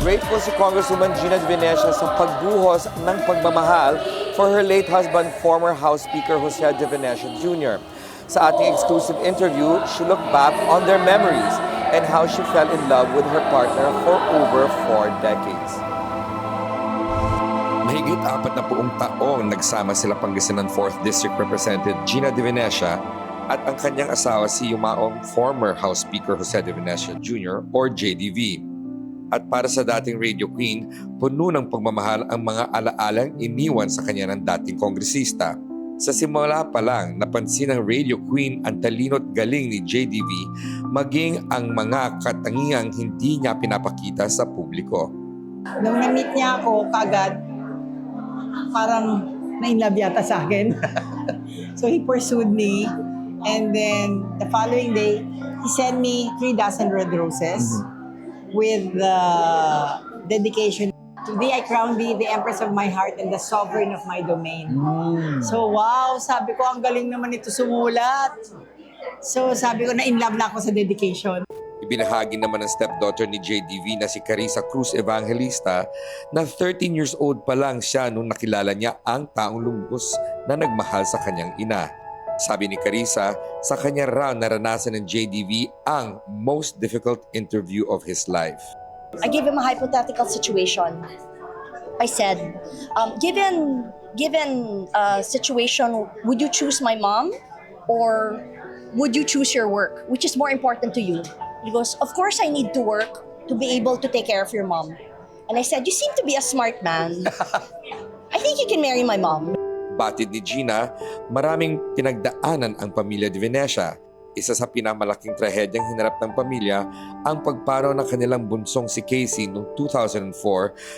Grateful si Congresswoman Gina De Venecia sa pagbuhos ng pagmamahal for her late husband, former House Speaker Jose De Venecia Jr. Sa ating exclusive interview, she looked back on their memories and how she fell in love with her partner for over 4 decades. Mahigit 40 taong nagsama sila Pangasinan 4th District Representative Gina De Venecia at ang kanyang asawa si yumaong former House Speaker Jose De Venecia Jr. or JDV. At para sa dating radio queen, puno ng pagmamahal ang mga alaalang iniwan sa kanya ng dating kongresista. Sa simula pa lang, napansin ng radio queen ang talino't galing ni JDV maging ang mga katangiang hindi niya pinapakita sa publiko. Nung na-meet niya ako, kaagad, parang na-inlove yata sa akin. So he pursued me. And then the following day, he sent me 3 dozen red roses with the dedication. Today I crown thee the empress of my heart and the sovereign of my domain. So wow, sabi ko, ang galing naman ito sumulat. So sabi ko, na-inlove na ako sa dedication. Ibinahagi naman ng stepdaughter ni JDV na si Carissa Cruz Evangelista na 13 years old pa lang siya nung nakilala niya ang taong lubos na nagmahal sa kanyang ina. Sabi ni Carissa, sa kanya raw naranasan ng JDV ang most difficult interview of his life. I gave him a hypothetical situation. I said, given a situation, would you choose my mom or would you choose your work? Which is more important to you? He goes, of course I need to work to be able to take care of your mom. And I said, you seem to be a smart man. I think you can marry my mom. Batid ni Gina, maraming pinagdaanan ang pamilya De Venecia. Isa sa pinamalaking trahedyang hinarap ng pamilya ang pagpanaw ng kanilang bunsong si Casey noong 2004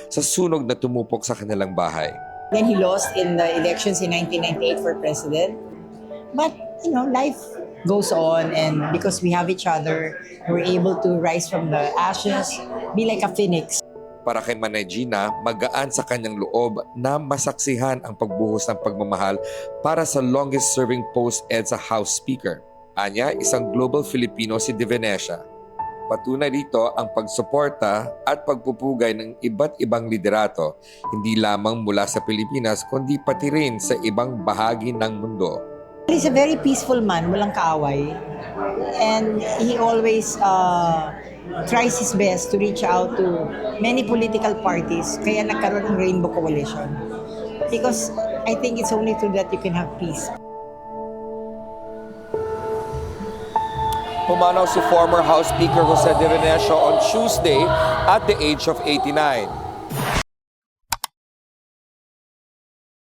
sa sunog na tumupok sa kanilang bahay. Then he lost in the elections in 1998 for president. But, you know, life goes on, and because we have each other, we're able to rise from the ashes, be like a phoenix. Para kay Manay Gina, magaan sa kanyang loob na masaksihan ang pagbuhos ng pagmamahal para sa longest-serving post-EDSA House Speaker. Anya, isang global Filipino si De Venecia. Patunay dito ang pagsuporta at pagpupugay ng iba't ibang liderato, hindi lamang mula sa Pilipinas kundi pati rin sa ibang bahagi ng mundo. He's a very peaceful man, walang kaaway. And he always tries his best to reach out to many political parties. Kaya nagkaroon ng Rainbow Coalition. Because I think it's only through that you can have peace. Pumanaw si former House Speaker Jose De Venecia on Tuesday at the age of 89.